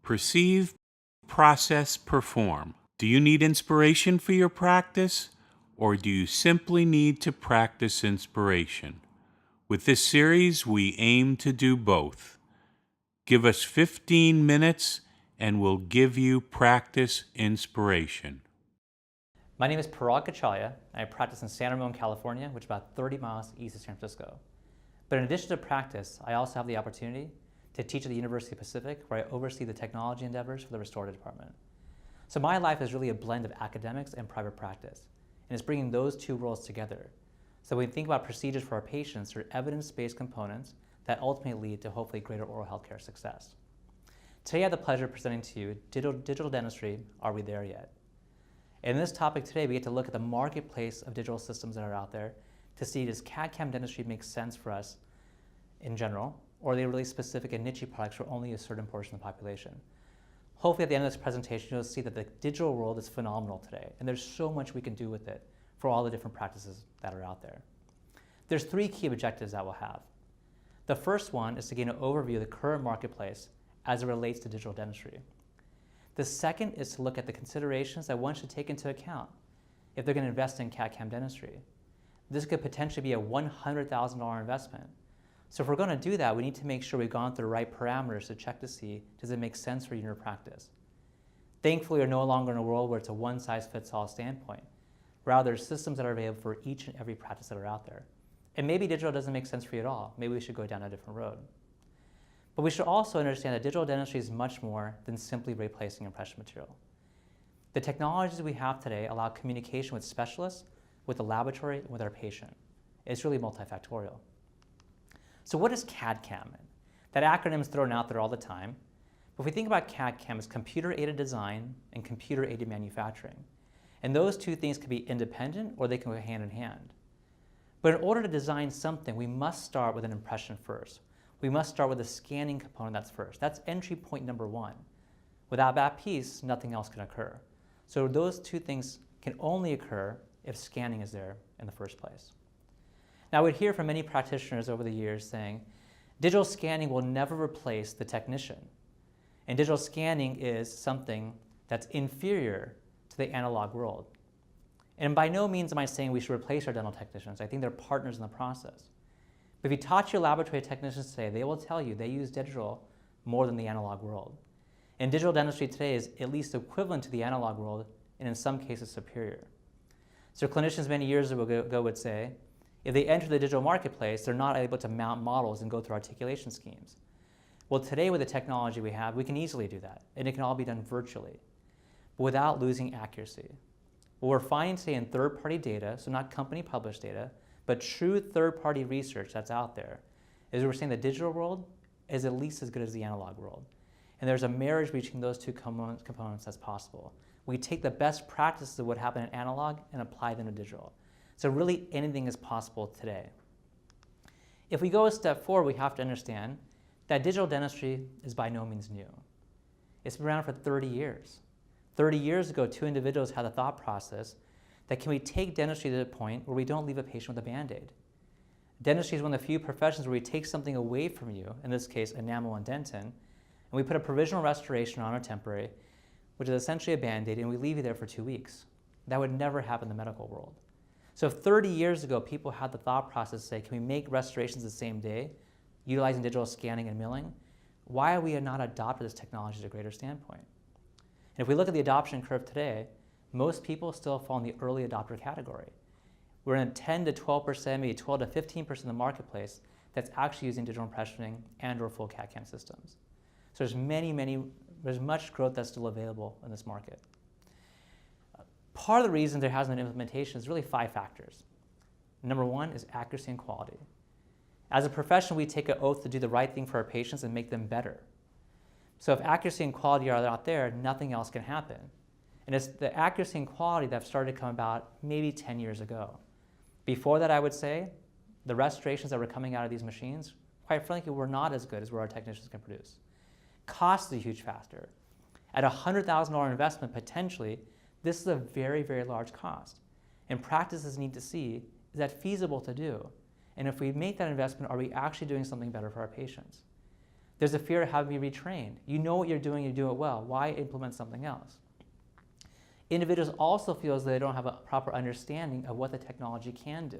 Perceive, process, perform. Do you need inspiration for your practice, or do you simply need to practice inspiration? With this series, we aim to do both. Give us 15 minutes and we'll give you practice inspiration. My name is Parag Kachalia, and I practice in San Ramon, California, which is about 30 miles east of San Francisco. But in addition to practice, I also have the opportunity to teach at the University of Pacific, where I oversee the technology endeavors for the restorative department. So my life is really a blend of academics and private practice, and it's bringing those two worlds together. So when we think about procedures for our patients, they're evidence-based components that ultimately lead to hopefully greater oral healthcare success. Today I have the pleasure of presenting to you digital dentistry, Are We There Yet? In this topic today, we get to look at the marketplace of digital systems that are out there to see, does CAD/CAM dentistry make sense for us in general, or are they really specific and niche products for only a certain portion of the population? Hopefully at the end of this presentation, you'll see that the digital world is phenomenal today, and there's so much we can do with it for all the different practices that are out there. There's three key objectives that we'll have. The first one is to gain an overview of the current marketplace as it relates to digital dentistry. The second is to look at the considerations that one should take into account if they're going to invest in CAD/CAM dentistry. This could potentially be a $100,000 investment. So if we're going to do that, we need to make sure we've gone through the right parameters to check to see, does it make sense for your practice? Thankfully, we're no longer in a world where it's a one-size-fits-all standpoint. Rather, there's systems that are available for each and every practice that are out there. And maybe digital doesn't make sense for you at all. Maybe we should go down a different road. But we should also understand that digital dentistry is much more than simply replacing impression material. The technologies we have today allow communication with specialists, with the laboratory, and with our patient. It's really multifactorial. So what is CAD/CAM? That acronym is thrown out there all the time. But if we think about CAD/CAM, it's computer-aided design and computer-aided manufacturing. And those two things can be independent or they can go hand in hand. But in order to design something, we must start with an impression first. We must start with a scanning component that's first. That's entry point number one. Without that piece, nothing else can occur. So those two things can only occur if scanning is there in the first place. Now, I would hear from many practitioners over the years saying, digital scanning will never replace the technician. And digital scanning is something that's inferior to the analog world. And by no means am I saying we should replace our dental technicians. I think they're partners in the process. But if you talk to your laboratory technicians today, they will tell you they use digital more than the analog world. And digital dentistry today is at least equivalent to the analog world, and in some cases superior. So clinicians many years ago would say, if they enter the digital marketplace, they're not able to mount models and go through articulation schemes. Well, today with the technology we have, we can easily do that, and it can all be done virtually, but without losing accuracy. What we're finding today in third-party data, so not company-published data, but true third-party research that's out there, is we're saying the digital world is at least as good as the analog world. And there's a marriage between those two components that's possible. We take the best practices of what happened in analog and apply them to digital. So really anything is possible today. If we go a step forward, we have to understand that digital dentistry is by no means new. It's been around for 30 years. 30 years ago, two individuals had the thought process that can we take dentistry to the point where we don't leave a patient with a Band-Aid? Dentistry is one of the few professions where we take something away from you, in this case enamel and dentin, and we put a provisional restoration on or temporary, which is essentially a Band-Aid, and we leave you there for 2 weeks. That would never happen in the medical world. So if 30 years ago people had the thought process to say, can we make restorations the same day, utilizing digital scanning and milling, why are we not adopted this technology to a greater standpoint? And if we look at the adoption curve today, most people still fall in the early adopter category. We're in 10 to 12%, maybe 12 to 15% of the marketplace that's actually using digital impressioning and or full CAD/CAM systems. So there's much growth that's still available in this market. Part of the reason there hasn't been implementation is really 5 factors. Number one is accuracy and quality. As a profession, we take an oath to do the right thing for our patients and make them better. So if accuracy and quality are out there, nothing else can happen. And it's the accuracy and quality that started to come about maybe 10 years ago. Before that, I would say, the restorations that were coming out of these machines, quite frankly, were not as good as what our technicians can produce. Cost is a huge factor. At a $100,000 investment, potentially, this is a very, very large cost. And practices need to see, is that feasible to do? And if we make that investment, are we actually doing something better for our patients? There's a fear of having to be retrained. You know what you're doing, you do it well. Why implement something else? Individuals also feel as though they don't have a proper understanding of what the technology can do.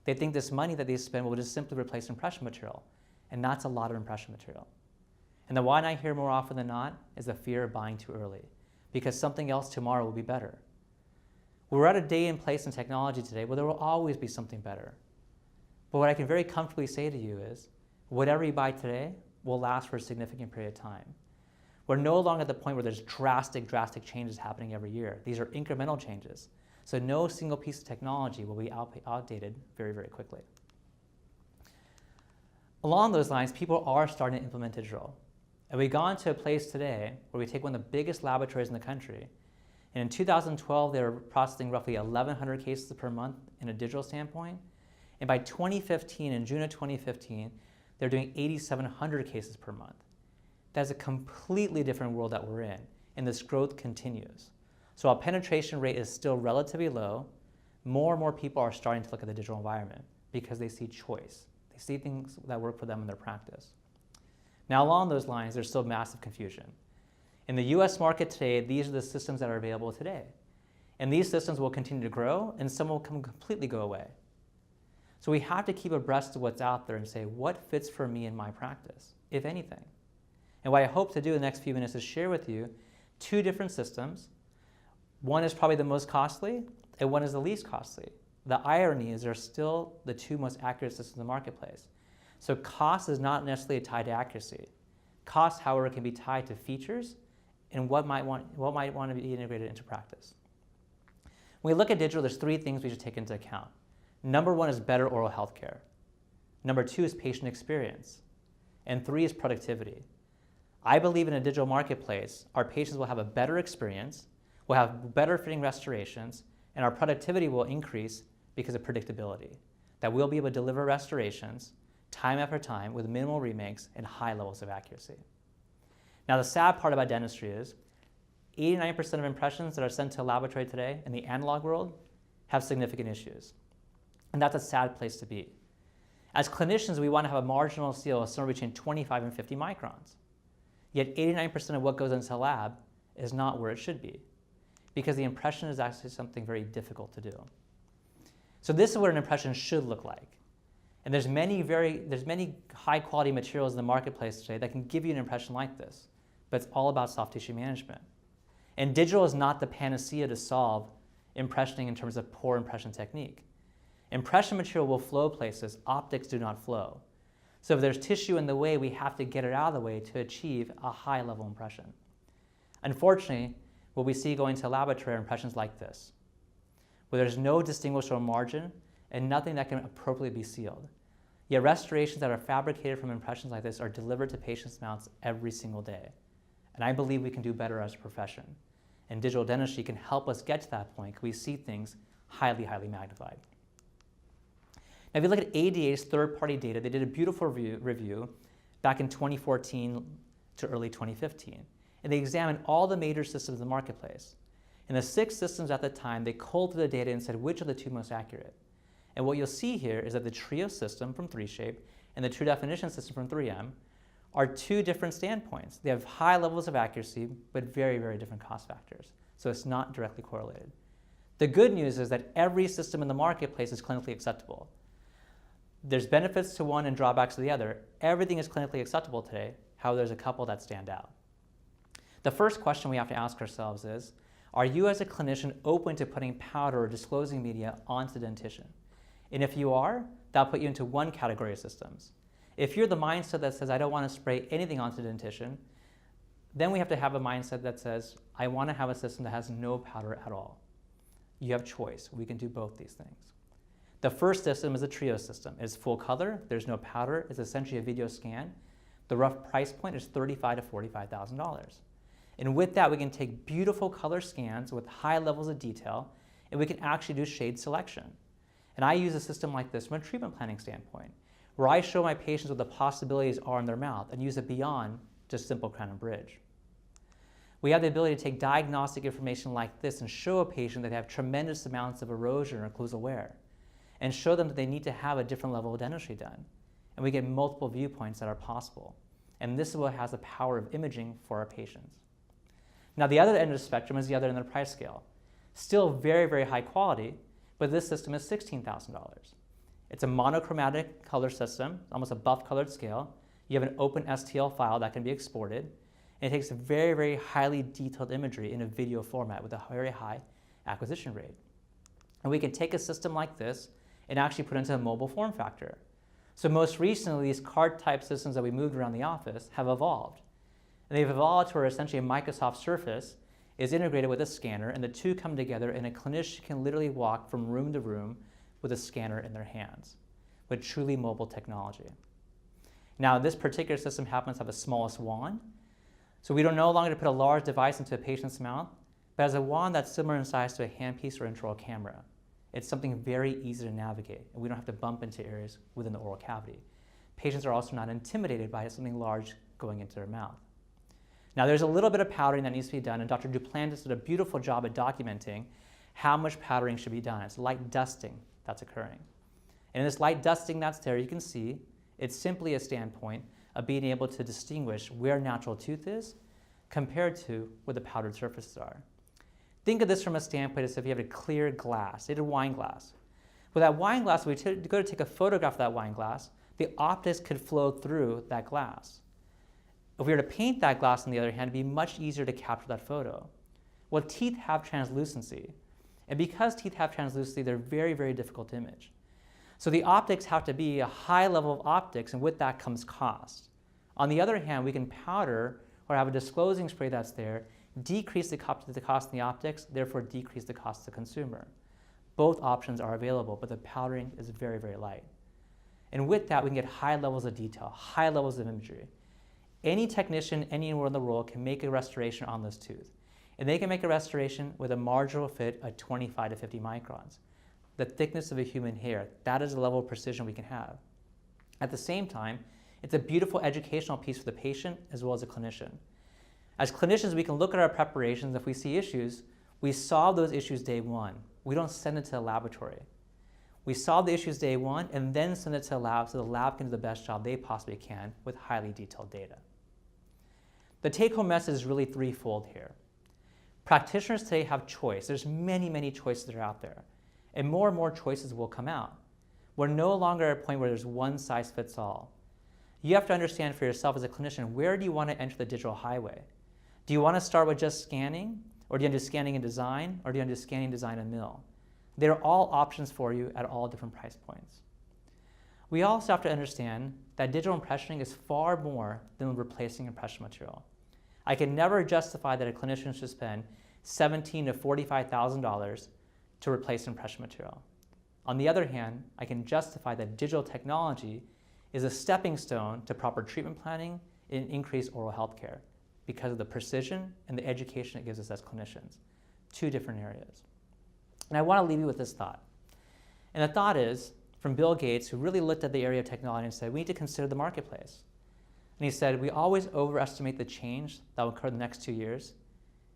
They think this money that they spend will just simply replace impression material, and that's a lot of impression material. And the one I hear more often than not is the fear of buying too early, because something else tomorrow will be better. We're at a day and place in technology today where there will always be something better. But what I can very comfortably say to you is, whatever you buy today will last for a significant period of time. We're no longer at the point where there's drastic changes happening every year. These are incremental changes. So no single piece of technology will be outdated very, very quickly. Along those lines, people are starting to implement digital. And we've gone to a place today where we take one of the biggest laboratories in the country, and in 2012, they were processing roughly 1,100 cases per month in a digital standpoint. And by 2015, in June of 2015, they're doing 8,700 cases per month. That's a completely different world that we're in, and this growth continues. So while penetration rate is still relatively low, more and more people are starting to look at the digital environment because they see choice. They see things that work for them in their practice. Now, along those lines, there's still massive confusion. In the US market today, these are the systems that are available today. And these systems will continue to grow, and some will completely go away. So we have to keep abreast of what's out there and say, what fits for me in my practice, if anything? And what I hope to do in the next few minutes is share with you two different systems. One is probably the most costly, and one is the least costly. The irony is they're still the two most accurate systems in the marketplace. So cost is not necessarily tied to accuracy. Cost, however, can be tied to features and what might want to be integrated into practice. When we look at digital, there's three things we should take into account. Number one is better oral health care. Number two is patient experience. And three is productivity. I believe in a digital marketplace, our patients will have a better experience, will have better fitting restorations, and our productivity will increase because of predictability. That we'll be able to deliver restorations time after time with minimal remakes and high levels of accuracy. Now, the sad part about dentistry is 89% of impressions that are sent to a laboratory today in the analog world have significant issues. And that's a sad place to be. As clinicians, we want to have a marginal seal of somewhere between 25 and 50 microns. Yet 89% of what goes into the lab is not where it should be, because the impression is actually something very difficult to do. So this is what an impression should look like. And there's many high quality materials in the marketplace today that can give you an impression like this, but it's all about soft tissue management. And digital is not the panacea to solve impressioning in terms of poor impression technique. Impression material will flow places, optics do not flow. So if there's tissue in the way, we have to get it out of the way to achieve a high level impression. Unfortunately, what we see going to laboratory are impressions like this, where there's no distinguishable margin and nothing that can appropriately be sealed. Yet restorations that are fabricated from impressions like this are delivered to patients' mouths every single day. And I believe we can do better as a profession. And digital dentistry can help us get to that point because we see things highly, highly magnified. Now, if you look at ADA's third-party data, they did a beautiful review back in 2014 to early 2015. And they examined all the major systems in the marketplace. And the 6 systems at the time, they culled through the data and said, which are the 2 most accurate? And what you'll see here is that the Trio system from 3Shape and the True Definition system from 3M are 2 different standpoints. They have high levels of accuracy, but very, very different cost factors. So it's not directly correlated. The good news is that every system in the marketplace is clinically acceptable. There's benefits to one and drawbacks to the other. Everything is clinically acceptable today. However, there's a couple that stand out. The first question we have to ask ourselves is, are you as a clinician open to putting powder or disclosing media onto the dentition? And if you are, that'll put you into one category of systems. If you're the mindset that says, I don't want to spray anything onto the dentition, then we have to have a mindset that says, I want to have a system that has no powder at all. You have choice. We can do both these things. The first system is a Trio system. It's full color. There's no powder. It's essentially a video scan. The rough price point is $35,000 to $45,000. And with that, we can take beautiful color scans with high levels of detail, and we can actually do shade selection. And I use a system like this from a treatment planning standpoint, where I show my patients what the possibilities are in their mouth and use it beyond just simple crown and bridge. We have the ability to take diagnostic information like this and show a patient that they have tremendous amounts of erosion or occlusal wear, and show them that they need to have a different level of dentistry done. And we get multiple viewpoints that are possible. And this is what has the power of imaging for our patients. Now, the other end of the spectrum is the other end of the price scale. Still very, very high quality, but this system is $16,000. It's a monochromatic color system, almost a buff-colored scale. You have an open STL file that can be exported. And it takes very, very highly detailed imagery in a video format with a very high acquisition rate. And we can take a system like this and actually put it into a mobile form factor. So most recently, these card-type systems that we moved around the office have evolved. And they've evolved to where essentially a Microsoft Surface is integrated with a scanner, and the two come together, and a clinician can literally walk from room to room with a scanner in their hands, with truly mobile technology. Now, this particular system happens to have the smallest wand, so we don't no longer put a large device into a patient's mouth, but has a wand that's similar in size to a handpiece or intraoral camera. It's something very easy to navigate, and we don't have to bump into areas within the oral cavity. Patients are also not intimidated by something large going into their mouth. Now, there's a little bit of powdering that needs to be done, and Dr. Duplantis did a beautiful job at documenting how much powdering should be done. It's light dusting that's occurring. And in this light dusting that's there, you can see it's simply a standpoint of being able to distinguish where natural tooth is compared to where the powdered surfaces are. Think of this from a standpoint as if you have a clear glass, a wine glass. With that wine glass, if we go to take a photograph of that wine glass, the optics could flow through that glass. If we were to paint that glass, on the other hand, it'd be much easier to capture that photo. Well, teeth have translucency. And because teeth have translucency, they're very, very difficult to image. So the optics have to be a high level of optics, and with that comes cost. On the other hand, we can powder or have a disclosing spray that's there, decrease the cost in the optics, therefore decrease the cost to the consumer. Both options are available, but the powdering is very, very light. And with that, we can get high levels of detail, high levels of imagery. Any technician anywhere in the world can make a restoration on this tooth. And they can make a restoration with a marginal fit of 25 to 50 microns. The thickness of a human hair, that is the level of precision we can have. At the same time, it's a beautiful educational piece for the patient as well as a clinician. As clinicians, we can look at our preparations. If we see issues, we solve those issues day one. We don't send it to a laboratory. We solve the issues day one and then send it to a lab so the lab can do the best job they possibly can with highly detailed data. The take-home message is really threefold here. Practitioners today have choice. There's many, many choices that are out there. And more choices will come out. We're no longer at a point where there's one size fits all. You have to understand for yourself as a clinician, where do you want to enter the digital highway? Do you want to start with just scanning? Or do you want to do scanning and design? Or do you want to do scanning, design, and mill? They're all options for you at all different price points. We also have to understand that digital impressioning is far more than replacing impression material. I can never justify that a clinician should spend $17,000 to $45,000 to replace impression material. On the other hand, I can justify that digital technology is a stepping stone to proper treatment planning and increased oral health care because of the precision and the education it gives us as clinicians. Two different areas. And I want to leave you with this thought. And the thought is from Bill Gates, who really looked at the area of technology and said, we need to consider the marketplace. And he said, we always overestimate the change that will occur in the next 2 years,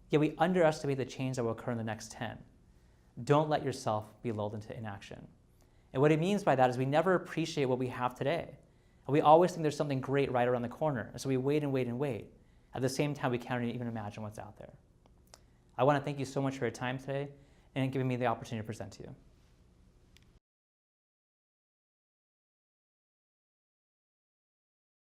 yet we underestimate the change that will occur in the next 10. Don't let yourself be lulled into inaction. And what he means by that is we never appreciate what we have today. And we always think there's something great right around the corner. And so we wait and wait and wait. At the same time, we can't even imagine what's out there. I want to thank you so much for your time today and giving me the opportunity to present to you.